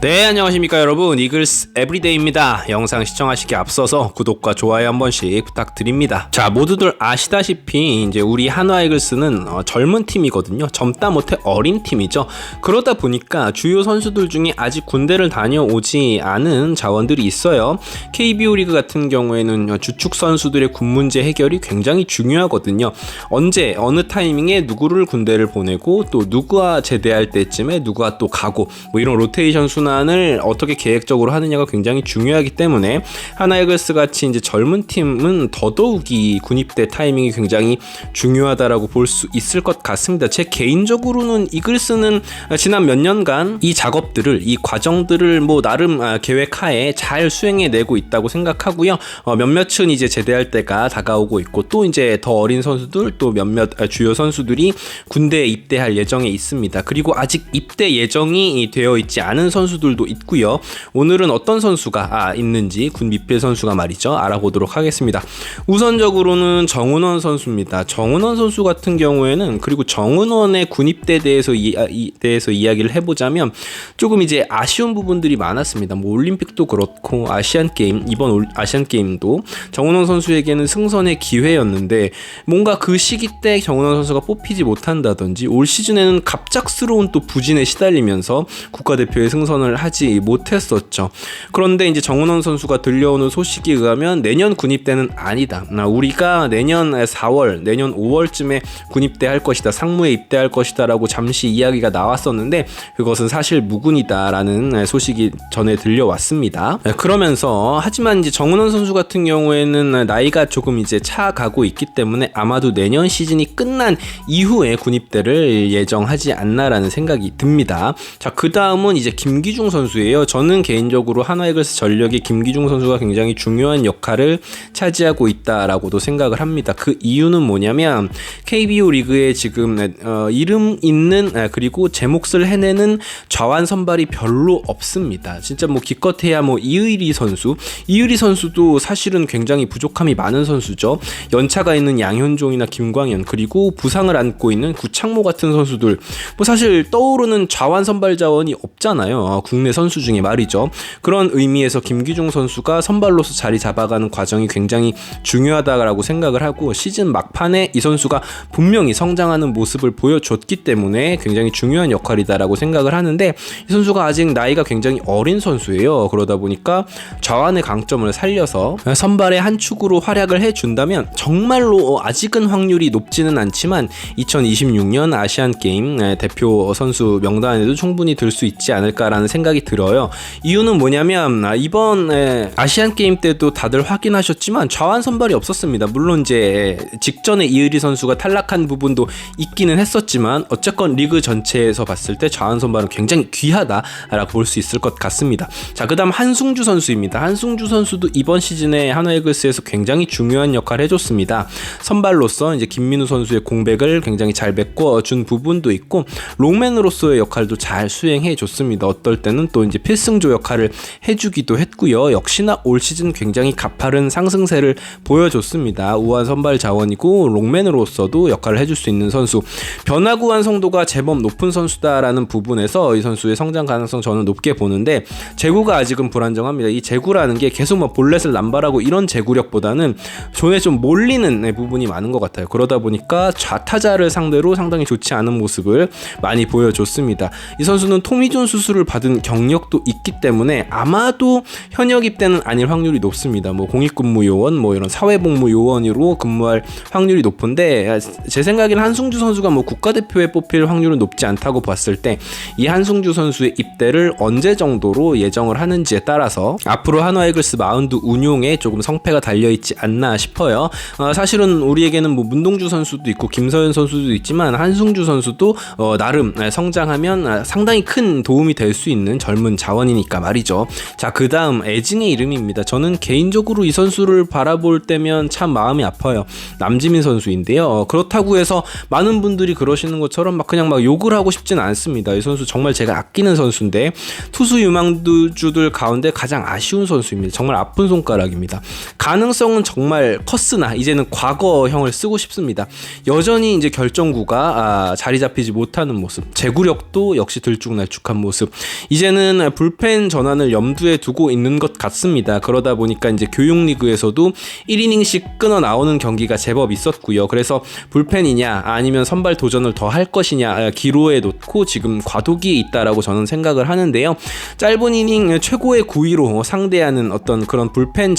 네, 안녕하십니까 여러분, 이글스 에브리데이입니다. 영상 시청하시기 앞서서 구독과 좋아요 한 번씩 부탁드립니다. 자, 모두들 아시다시피 이제 우리 한화 이글스는 젊은 팀이거든요. 젊다 못해 어린 팀이죠. 그러다 보니까 주요 선수들 중에 아직 군대를 다녀오지 않은 자원들이 있어요. KBO 리그 같은 경우에는 주축 선수들의 군 문제 해결이 굉장히 중요하거든요. 언제 어느 타이밍에 누구를 군대를 보내고 또 누구와 제대할 때쯤에 누구가 또 가고 뭐 이런 로테이션 순환을 어떻게 계획적으로 하느냐가 굉장히 중요하기 때문에 하나 이글스 같이 이제 젊은 팀은 더더욱이 군입대 타이밍이 굉장히 중요하다라고 볼 수 있을 것 같습니다. 제 개인적으로는 이글스는 지난 몇 년간 이 작업들을, 이 과정들을 뭐 나름 계획하에 잘 수행해내고 있다고 생각하고요. 몇몇은 이제 제대할 때가 다가오고 있고 또 이제 더 어린 선수들 또 몇몇 주요 선수들이 군대에 입대할 예정에 있습니다. 그리고 아직 입대 예정이 되어 있지 않은 선수들도 있고요. 오늘은 어떤 선수가 있는지 군 미필 선수가 말이죠, 알아보도록 하겠습니다. 우선적으로는 정은원 선수입니다. 정은원 선수 같은 경우에는, 그리고 정은원의 군입대에 대해서 이야기를 해보자면 조금 이제 아쉬운 부분들이 많았습니다. 뭐 올림픽도 그렇고 아시안게임, 이번 아시안게임도 정은원 선수에게는 승선의 기회였는데 뭔가 그 시기 때 정은원 선수가 뽑히지 못한다든지 올 시즌에는 갑작스러운 또 부진에 시달리면서 국가대표에 승선을 하지 못했었죠. 그런데 이제 정은원 선수가 들려오는 소식에 의하면 내년 군입대는 아니다. 우리가 내년 4월, 내년 5월쯤에 군입대할 것이다, 상무에 입대할 것이다 라고 잠시 이야기가 나왔었는데 그것은 사실 무근이다라는 소식이 전해 들려왔습니다. 그러면서 하지만 이제 정은원 선수 같은 경우에는 나이가 조금 이제 차가고 있기 때문에 아마도 내년 시즌이 끝난 이후에 군입대를 예정하지 않나라는 생각이 듭니다. 자, 그 다음은 이제 김기중 선수예요. 저는 개인적으로 한화 이글스 전력에 김기중 선수가 굉장히 중요한 역할을 차지하고 있다라고도 생각을 합니다. 그 이유는 뭐냐면 KBO 리그에 지금 이름 있는 그리고 제 몫을 해내는 좌완 선발이 별로 없습니다. 진짜 뭐 기껏해야 뭐 이의리 선수도 사실은 굉장히 부족함이 많은 선수죠. 연차가 있는 양현종이나 김광현, 그리고 부상을 안고 있는 구창모 같은 선수들, 뭐 사실 떠오르는 좌완 선발 자원이 없잖아요. 국내 선수 중에 말이죠. 그런 의미에서 김기중 선수가 선발로서 자리 잡아가는 과정이 굉장히 중요하다고 생각을 하고, 시즌 막판에 이 선수가 분명히 성장하는 모습을 보여줬기 때문에 굉장히 중요한 역할이다라고 생각을 하는데, 이 선수가 아직 나이가 굉장히 어린 선수예요. 그러다 보니까 좌완의 강점을 살려서 선발의 한 축으로 활약을 해준다면 정말로 아직은 확률이 높지는 않지만 2026년 아시안게임 대표 선수 명단에도 충분히 들 수 있지 않을까라는 생각이 들어요. 이유는 뭐냐면 이번 아시안게임 때도 다들 확인하셨지만 좌완 선발이 없었습니다. 물론 이제 직전에 이의리 선수가 탈락한 부분도 있기는 했었지만 어쨌건 리그 전체에서 봤을 때 좌완 선발은 굉장히 귀하다라고 볼 수 있을 것 같습니다. 자, 그 다음 한승주 선수입니다. 한승주 선수도 이번 시즌에 한화 이글스에서 굉장히 중요한 역할을 해줬습니다. 선발로서 이제 김민우 선수의 공백을 굉장히 잘 메꿔준 부분도 있고 롱맨으로서의 역할도 잘 수행해 줬습니다. 어떨 때는 또 이제 필승조 역할을 해주기도 했고요. 역시나 올 시즌 굉장히 가파른 상승세를 보여줬습니다. 우한 선발 자원이고 롱맨으로서도 역할을 해줄 수 있는 선수, 변화구 완성도가 제법 높은 선수다라는 부분에서 이 선수의 성장 가능성 저는 높게 보는데, 제구가 아직은 불안정합니다. 이 제구라는 게 계속 막 볼넷을 남발하고 이런 제구력보다는 존에 좀 몰리는 부분이 많은 것 같아요. 그러다 보니까 좌타자를 상대로 상당히 좋지 않은 모습을 많이 보여줬습니다. 이 선수는 토미존 수술을 받은 경력도 있기 때문에 아마도 현역 입대는 아닐 확률이 높습니다. 뭐 공익근무요원, 뭐 이런 사회복무요원으로 근무할 확률이 높은데, 제 생각에는 한승주 선수가 뭐 국가대표에 뽑힐 확률은 높지 않다고 봤을 때 이 한승주 선수의 입대를 언제 정도로 예정을 하는지에 따라서 앞으로 한화 이글스 마운드 운용에 조금 성패가 달려있지 않나 싶어요. 사실은 우리에게는 뭐 문동주 선수도 있고 김서현 선수도 있지만 한승주 선수도 나름 성장하면 상당히 큰 도움이 될 수 있는 젊은 자원이니까 말이죠. 자, 그 다음 애진의 이름입니다. 저는 개인적으로 이 선수를 바라볼 때면 참 마음이 아파요. 남지민 선수인데요. 그렇다고 해서 많은 분들이 그러시는 것처럼 막 그냥 막 욕을 하고 싶지는 않습니다. 이 선수 정말 제가 아끼는 선수인데 투수 유망주들 가운데 가장 아쉬운 선수입니다. 정말 아픈 손가락입니다. 가능성은 정말 컸으나 이제는 과거형을 쓰고 싶습니다. 여전히 이제 결정구가 자리 잡히지 못하는 모습, 제구력도 역시 들쭉날쭉한 모습, 이제는 불펜 전환을 염두에 두고 있는 것 같습니다. 그러다 보니까 이제 교육리그에서도 1이닝씩 끊어 나오는 경기가 제법 있었고요. 그래서 불펜이냐 아니면 선발 도전을 더 할 것이냐 기로에 놓고 지금 과도기에 있다라고 저는 생각을 하는데요. 짧은 이닝 최고의 구위로 상대하는 어떤 그런 불펜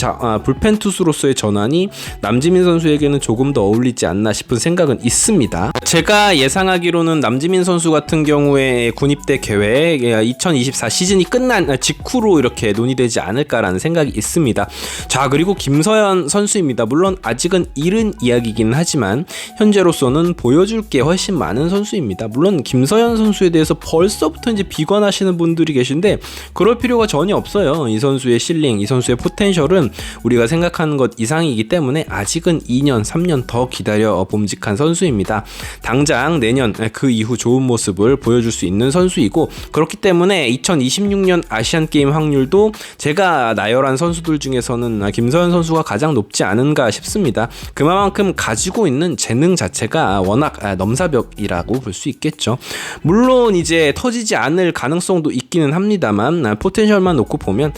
투수로서의 전환이 남지민 선수에게는 조금 더 어울리지 않나 싶은 생각은 있습니다. 제가 예상하기로는 남지민 선수 같은 경우에 군입대 계획 2024 시즌이 끝난 직후로 이렇게 논의되지 않을까라는 생각이 있습니다. 자, 그리고 김서현 선수입니다. 물론 아직은 이른 이야기긴 하지만 현재로서는 보여줄 게 훨씬 많은 선수입니다. 물론 김서현 선수에 대해서 벌써부터 이제 비관하시는 분들이 계신데 그럴 필요가 전혀 없어요. 이 선수의 실링, 이 선수의 포텐셜은 우리가 생각하는 것 이상이기 때문에 아직은 2년, 3년 더 기다려 봄직한 선수입니다. 당장 내년 그 이후 좋은 모습을 보여줄 수 있는 선수이고, 그렇기 때문에 2026년 아시안게임 확률도 제가 나열한 선수들 중에서는 김서현 선수가 가장 높지 않은가 싶습니다. 그만큼 가지고 있는 재능 자체가 워낙 넘사벽이라고 볼 수 있겠죠. 물론 이제 터지지 않을 가능성도 있기는 합니다만 포텐셜만 놓고 보면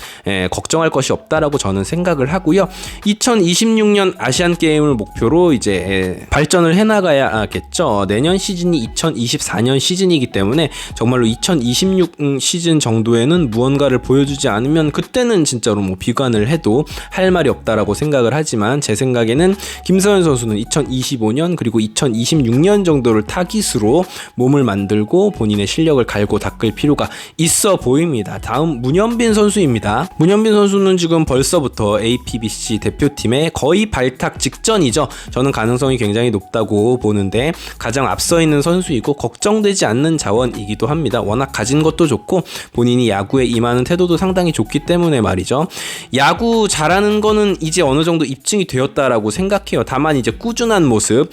걱정할 것이 없다라고 저는 생각을 하고요. 2026년 아시안게임을 목표로 이제 발전을 해나가야겠죠. 내년 시즌이 2024년 시즌이기 때문에 정말로 2026 시즌 정도에는 무언가를 보여주지 않으면 그때는 진짜로 뭐 비관을 해도 할 말이 없다라고 생각을 하지만, 제 생각에는 김서현 선수는 2025년 그리고 2026년 정도를 타깃으로 몸을 만들고 본인의 실력을 갈고 닦을 필요가 있어 보입니다. 다음 문현빈 선수입니다. 문현빈 선수는 지금 벌써부터 APBC 대표팀에 거의 발탁 직전이죠. 저는 가능성이 굉장히 높다고 보는데 가장 앞서 있는 선수이고 걱정되지 않는 자원이기도 합니다. 워낙 가진 것도 좋고 본인이 야구에 임하는 태도도 상당히 좋기 때문에 말이죠. 야구 잘하는 거는 이제 어느 정도 입증이 되었다라고 생각해요. 다만 이제 꾸준한 모습,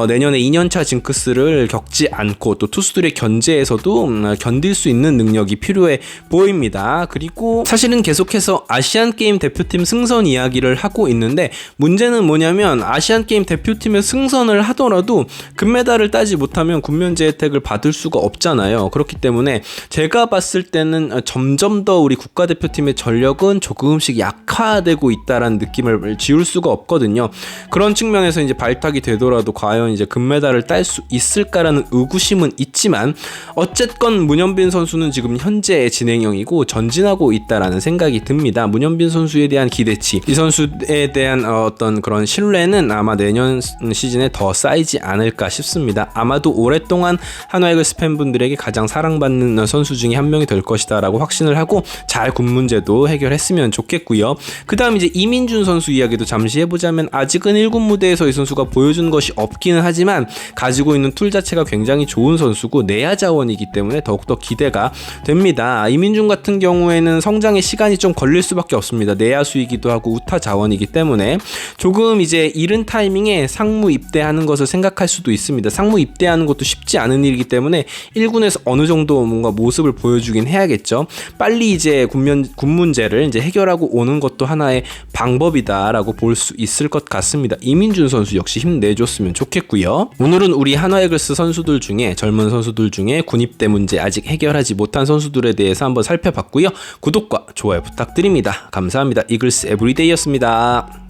내년에 2년차 징크스를 겪지 않고 또 투수들의 견제에서도 견딜 수 있는 능력이 필요해 보입니다. 그리고 사실은 계속해서 아시안게임 대표팀 승선 이야기를 하고 있는데, 문제는 뭐냐면 아시안게임 대표팀에 승선을 하더라도 금메달을 따지 못하면 군면제 혜택을 받을 수가 없잖아요. 그렇기 때문에 제가 봤을 때는 점점 더 우리 국가대표팀의 전력은 조금씩 약화되고 있다라는 느낌을 지울 수가 없거든요. 그런 측면에서 이제 발탁이 되더라도 과연 이제 금메달을 딸 수 있을까라는 의구심은 있지만, 어쨌건 문현빈 선수는 지금 현재 진행형이고 전진하고 있다라는 생각이 듭니다. 문현빈 선수에 대한 기대치, 이 선수에 대한 어떤 그런 신뢰는 아마 내년 시즌에 더 쌓이지 않을까 싶습니다. 아마도 오랫동안 한화이글스 팬분들에게 가장 사랑받는 선수 중에 한 명이 될 것이다 라고 확신을 하고 잘 군 문제도 해결했으면 좋겠고요. 그 다음 이제 이민준 선수 이야기도 잠시 해보자면, 아직은 1군 무대에서 이 선수가 보여준 것이 없기는 하지만 가지고 있는 툴 자체가 굉장히 좋은 선수고 내야 자원이기 때문에 더욱더 기대가 됩니다. 이민준 같은 경우에는 성장의 시간이 좀 걸릴 수밖에 없습니다. 내야수이기도 하고 우타 자원이기 때문에 조금 이제 이른 타이밍에 상무 입대하는 것을 생각할 수도 있습니다. 상무 입대하는 것도 쉽지 않은 일이기 때문에 1군에서 어느 정도 뭔가 모습을 보여주긴 해야겠죠. 빨리 이제 군 문제를 이제 해결하고 오는 것도 하나의 방법이다라고 볼 수 있을 것 같습니다. 이민준 선수 역시 힘내줬으면 좋겠고요. 오늘은 우리 한화이글스 선수들 중에, 젊은 선수들 중에 군입대 문제 아직 해결하지 못한 선수들에 대해서 한번 살펴봤고요. 구독과 좋아요 부탁드립니다. 감사합니다. 이글스 에브리데이였습니다.